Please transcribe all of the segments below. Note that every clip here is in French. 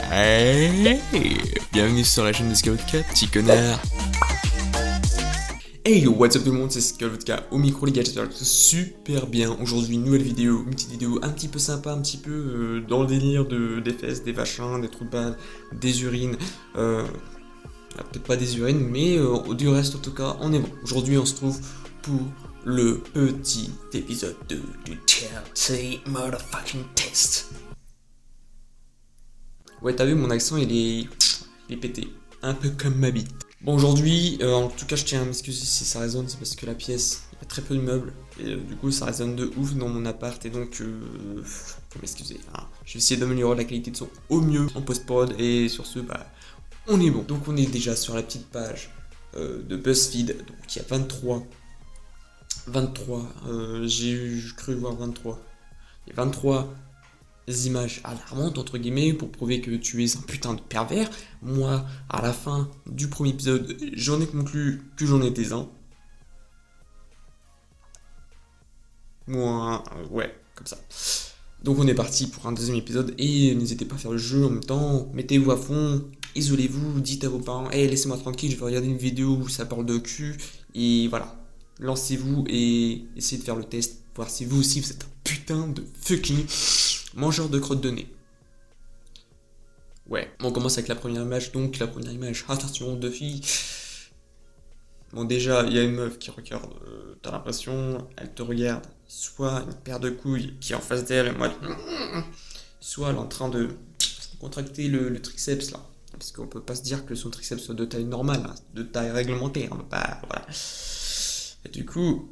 Hey, bienvenue sur la chaîne de Scoutcap, petit connard. Hey, what's up tout le monde, c'est Scoutcap au micro les gars, j'espère que tout super bien. Aujourd'hui une nouvelle vidéo, une petite vidéo un petit peu sympa, un petit peu dans le délire des fesses, des vachins, des trous de balle, des urines. Peut-être pas des urines, mais du reste en tout cas, on est bon. Aujourd'hui on se trouve pour le petit épisode 2 du TLC Motherfucking Test. Ouais, t'as vu, mon accent il est pété, un peu comme ma bite. Bon, aujourd'hui, en tout cas, je tiens à m'excuser si ça résonne, c'est parce que la pièce, il y a très peu de meubles, et du coup, ça résonne de ouf dans mon appart, et donc, faut m'excuser. Hein. Je vais essayer d'améliorer la qualité de son au mieux en post-prod, et sur ce, bah, on est bon. Donc, on est déjà sur la petite page de BuzzFeed, donc il y a 23, j'ai cru voir 23. Il y a 23 images alarmantes entre guillemets pour prouver que tu es un putain de pervers. Moi, à la fin du premier épisode, j'en ai conclu que j'en étais un. Moi, ouais, comme ça. Donc on est parti pour un deuxième épisode et n'hésitez pas à faire le jeu en même temps, mettez-vous à fond, isolez-vous, dites à vos parents, hey, laissez-moi tranquille, je vais regarder une vidéo où ça parle de cul, et voilà. Lancez-vous et essayez de faire le test, voir si vous aussi vous êtes un putain de fucking mangeur de crottes de nez. Ouais, on commence avec la première image, donc la première image, attention, deux filles. Bon déjà, il y a une meuf qui regarde, t'as l'impression, elle te regarde, soit une paire de couilles qui est en face d'elle, et moi, soit elle est en train de contracter le triceps là. Parce qu'on peut pas se dire que son triceps soit de taille normale, hein, de taille réglementaire, hein, bah, voilà. Et du coup,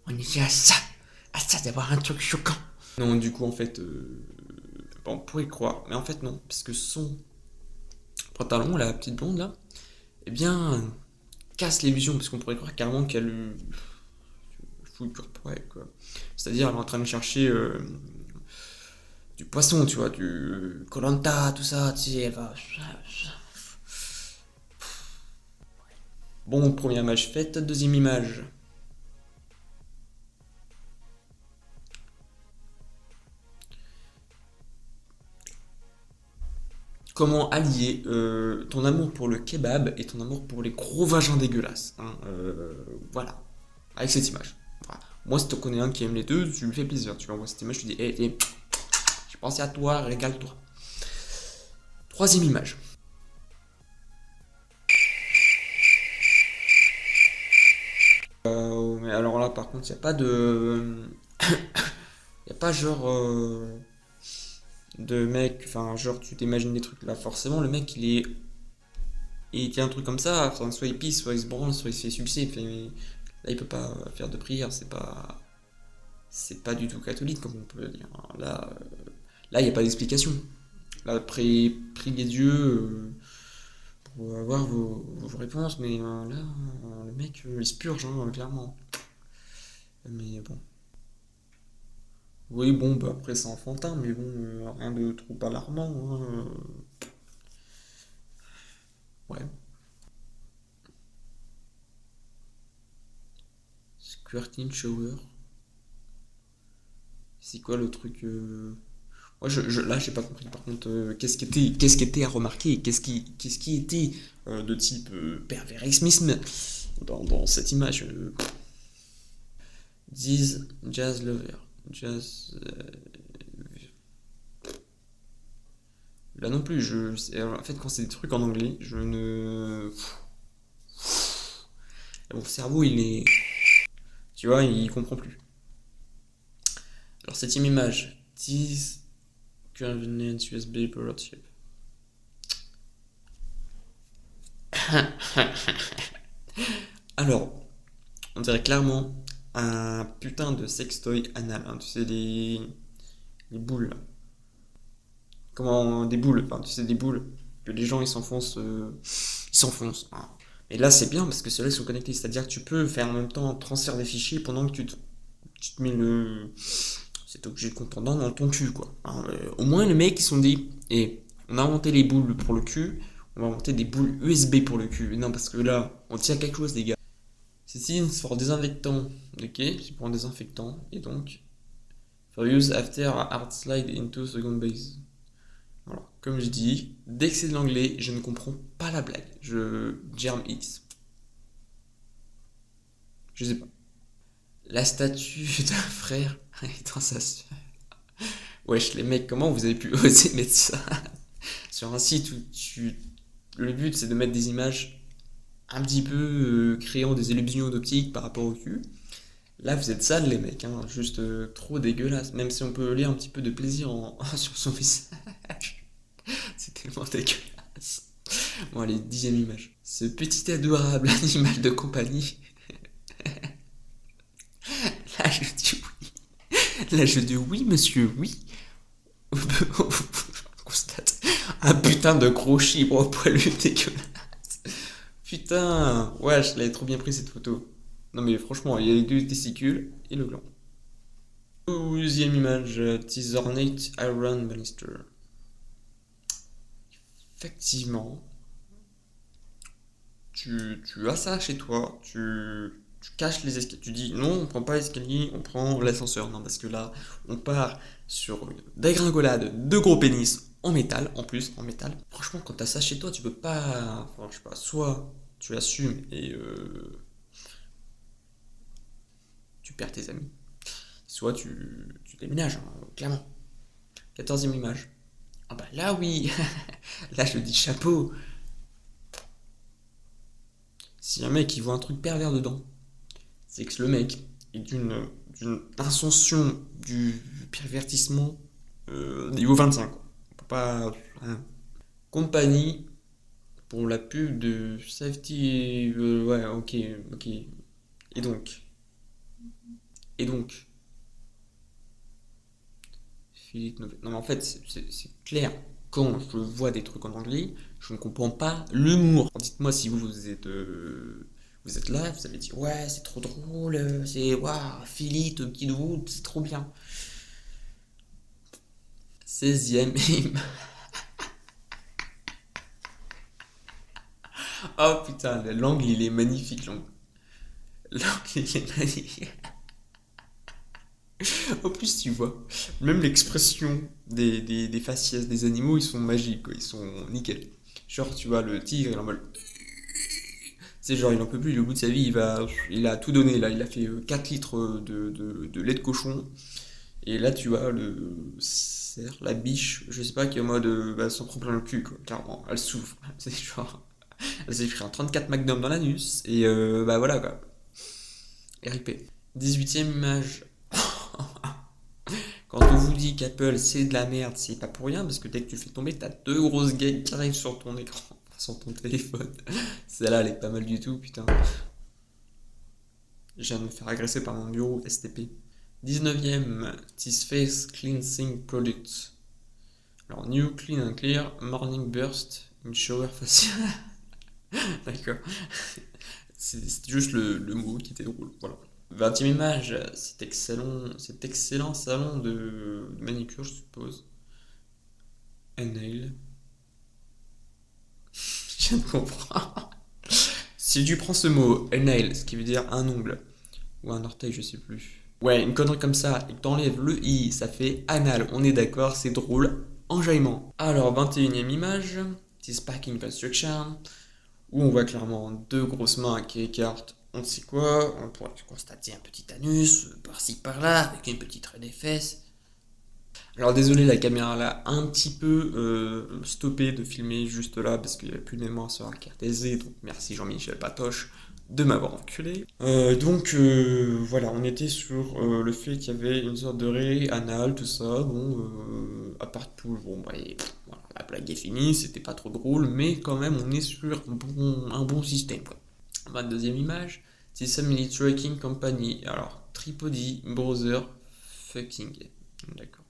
on est à ça d'avoir un truc choquant. Non, du coup, en fait, bon, on pourrait croire, mais en fait, non, parce que son pantalon, la petite blonde là, eh bien, casse l'illusion, parce qu'on pourrait croire carrément qu'elle fout corporel, quoi. C'est-à-dire, elle est en train de chercher du poisson, tu vois, du Koh-Lanta, tout ça, tu sais, elle va. Bon, première image faite, deuxième image. Comment allier ton amour pour le kebab et ton amour pour les gros vagins dégueulasses. Hein, voilà, avec cette image. Voilà. Moi, si tu connais un qui aime les deux, tu me fais plaisir. Tu envoies cette image, tu dis, hé, hey, j'ai pensé à toi, régale-toi. Troisième image. Mais alors là, par contre, il n'y a pas de. Il n'y a pas genre. De mec, enfin, genre, tu t'imagines des trucs là. Forcément, le mec, il tient un truc comme ça, enfin, soit il pisse, soit il se branle, soit il se fait sucer. Là, il peut pas faire de prière, c'est pas du tout catholique, comme on peut le dire. Là, il n'y a pas d'explication. Là, priez Dieu pour avoir vos réponses, mais là, le mec, il se purge, hein, clairement. Mais bon. Oui, bon, bah, après, c'est enfantin, mais bon, rien de trop alarmant, hein. Ouais. Squirting shower. C'est quoi le truc Moi, là, j'ai pas compris. Par contre, qu'est-ce qui était à remarquer? Qu'est-ce qui était de type pervérisme dans cette image This jazz lover. Jazz. Là non plus, en fait, quand c'est des trucs en anglais, je ne. Mon cerveau, il est. Tu vois, il comprend plus. Alors, septième image. This convenience USB powered chip. Alors, on dirait clairement un putain de sextoy anal. Hein, tu sais, les boules. Là. Comment. Des boules. Enfin, tu sais, des boules que les gens ils s'enfoncent. Ils s'enfoncent. Hein. Et là, c'est bien parce que ceux-là ils sont connectés. C'est-à-dire que tu peux faire en même temps un transfert des fichiers pendant que tu te mets cet objet de contendant dans ton cul, quoi. Hein, au moins, les mecs ils se sont dit, et on a inventé les boules pour le cul, on va inventer des boules USB pour le cul. Non, parce que là, on tient quelque chose, les gars. C'est pour désinfectant, ok, c'est pour un désinfectant, et donc, For use after a hard slide into second base. Voilà. Comme je dis, dès que c'est de l'anglais, je ne comprends pas la blague. Je germe X. Je sais pas. La statue d'un frère est dans sa sphère. Wesh, les mecs, comment vous avez pu oser mettre ça sur un site où le but c'est de mettre des images un petit peu créant des illusions d'optique par rapport au cul. Là, vous êtes sales, les mecs, hein, juste trop dégueulasse. Même si on peut lire un petit peu de plaisir sur son visage. C'est tellement dégueulasse. Bon, allez, 10e image. Ce petit adorable animal de compagnie. Là, je dis oui. Là, je dis oui, monsieur, oui. On constate un putain de gros chibre poilu dégueulasse. Putain, ouais, je l'avais trop bien pris cette photo. Non mais franchement, il y a les deux testicules et le gland. 12e image, Tizornate Iron Banister. Effectivement, tu as ça chez toi, tu caches les escaliers. Tu dis non, on prend pas l'escalier, on prend l'ascenseur. Non, parce que là, on part sur une dégringolade de gros pénis en métal, en plus, en métal. Franchement, quand t'as ça chez toi, tu peux pas. Enfin, je sais pas, soit tu assumes et tu perds tes amis, soit tu déménages, hein, clairement. 14e image. Ah bah là oui, là je dis chapeau. Si un mec il voit un truc pervers dedans, c'est que le mec est d'une ascension du pervertissement niveau 25. On peut pas. Hein. Compagnie pour la pub de Safety. Ouais, ok, ok. Et donc Et donc Philippe Novet. Non mais en fait, c'est clair. Quand je vois des trucs en anglais, je ne comprends pas l'humour. Dites-moi si vous êtes là, vous avez dit ouais c'est trop drôle, c'est waouh Philippe Kidwood, c'est trop bien. 16e. Oh putain, l'angle il est magnifique, l'angle. L'angle il est magnifique. En plus, tu vois, même l'expression des faciès des animaux, ils sont magiques, quoi. Ils sont nickel. Genre, tu vois, le tigre, il est en mode. C'est genre, il en peut plus, il est au bout de sa vie, il a tout donné, là. Il a fait 4 litres de lait de cochon. Et là, tu vois, le cerf, la biche, je sais pas, qui est en mode. Bah, s'en prend plein le cul, quoi. Clairement, elle souffre. C'est genre. Elle s'est pris un 34 Magnum dans l'anus. Et bah voilà, quoi. RIP. 18e image. Quand on vous dit qu'Apple c'est de la merde, c'est pas pour rien, parce que dès que tu fais tomber, t'as deux grosses gags qui arrivent sur ton écran, sur ton téléphone. Celle-là, elle est pas mal du tout, putain. Je viens de me faire agresser par mon bureau STP. 19e, This Face Cleansing Product. Alors, New Clean and Clear Morning Burst in Shower Facial. D'accord. C'était juste le mot qui était drôle, voilà. 20e image, cet excellent salon de manicure, je suppose. Un nail. Je viens de comprendre. Si tu prends ce mot, a nail, ce qui veut dire un ongle, ou un orteil, je sais plus. Ouais, une connerie comme ça, et que t'enlèves le i, ça fait anal, on est d'accord, c'est drôle. Enjaillement. Alors, 21e image, this packing construction, où on voit clairement deux grosses mains qui écartent on ne sait quoi, on pourrait constater un petit anus, par-ci par-là, avec une petite raie des fesses. Alors désolé, la caméra l'a un petit peu stoppé de filmer juste là parce qu'il n'y avait plus de mémoire sur la carte SD, donc merci Jean-Michel Patoche de m'avoir enculé. Voilà, on était sur le fait qu'il y avait une sorte de raie anal, tout ça, bon, à part tout, bon, bah, voilà, la blague est finie, c'était pas trop drôle, mais quand même on est sur un bon système, quoi. 22e image, c'est Family Tracking Company, alors Tripodi, Browser, fucking, d'accord.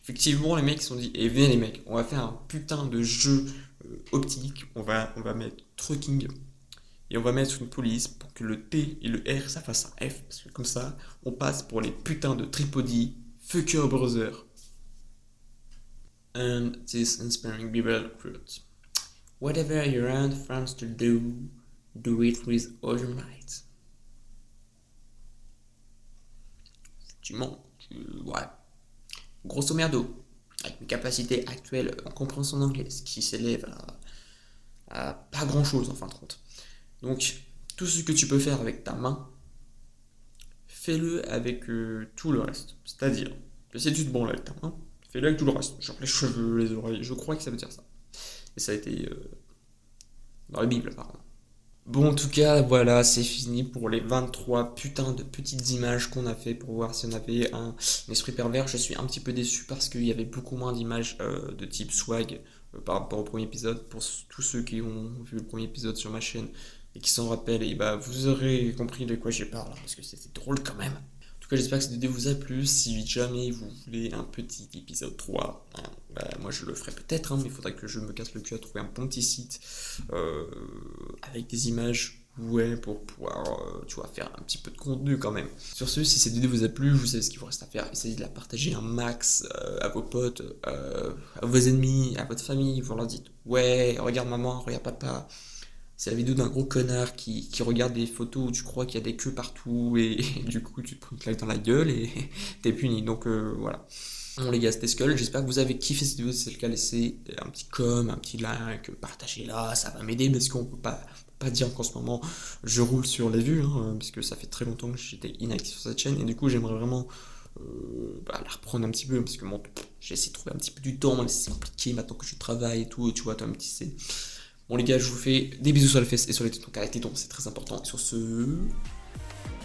Effectivement, les mecs se sont dit, eh venez les mecs, on va faire un putain de jeu optique, on va mettre trucking, et on va mettre une police pour que le T et le R, ça fasse un F, parce que comme ça, on passe pour les putains de tripodi, fuck your browser. And this inspiring Bible quote. Whatever your hand finds to do it with all your might. tu mens. Ouais. Grosso merdo, avec mes capacités actuelles en compréhension d'anglais, qui s'élève à pas grand chose en fin de compte. Donc, tout ce que tu peux faire avec ta main, fais-le avec tout le reste. C'est-à-dire, si tu te branles avec ta main, fais-le avec tout le reste. Genre les cheveux, les oreilles, je crois que ça veut dire ça. Et ça a été dans la Bible apparemment. Bon, en tout cas, voilà, c'est fini pour les 23 putains de petites images qu'on a fait pour voir si on avait un esprit pervers. Je suis un petit peu déçu parce qu'il y avait beaucoup moins d'images de type swag par rapport au premier épisode. Pour tous ceux qui ont vu le premier épisode sur ma chaîne et qui s'en rappellent, et bah vous aurez compris de quoi je parle, parce que c'était drôle quand même. En tout cas, j'espère que cette vidéo vous a plu. Si jamais vous voulez un petit épisode 3, hein, bah, moi je le ferai peut-être, hein, mais il faudrait que je me casse le cul à trouver un bon petit site avec des images, ouais, pour pouvoir, tu vois, faire un petit peu de contenu quand même. Sur ce, si cette vidéo vous a plu, vous savez ce qu'il vous reste à faire. Essayez de la partager un max à vos potes, à vos ennemis, à votre famille. Vous leur dites, ouais, regarde maman, regarde papa. C'est la vidéo d'un gros connard qui regarde des photos où tu crois qu'il y a des queues partout et du coup tu te prends une claque dans la gueule et t'es puni. Donc voilà. Bon les gars, c'était Skull, j'espère que vous avez kiffé cette vidéo. Si c'est le cas, laissez un petit com, un petit like, partagez-la, ça va m'aider parce qu'on peut pas dire qu'en ce moment je roule sur les vues, hein, puisque ça fait très longtemps que j'étais inactif sur cette chaîne et du coup j'aimerais vraiment la reprendre un petit peu parce que bon, j'ai essayé de trouver un petit peu du temps, même si c'est compliqué maintenant que je travaille et tout, tu vois, toi un petit c'est... Bon les gars, je vous fais des bisous sur les fesses et sur les tétons, car les tétons c'est très important. Et sur ce...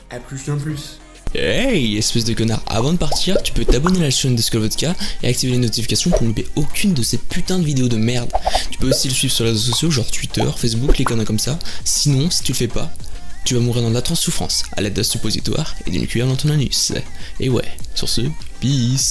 à plus qu'un plus. Hey, espèce de connard, avant de partir, tu peux t'abonner à la chaîne de Skull Vodka et activer les notifications pour ne louper aucune de ces putains de vidéos de merde. Tu peux aussi le suivre sur les réseaux sociaux, genre Twitter, Facebook, les conneries comme ça. Sinon, si tu le fais pas, tu vas mourir dans d'atroces souffrances à l'aide d'un suppositoire et d'une cuillère dans ton anus. Et ouais, sur ce, peace.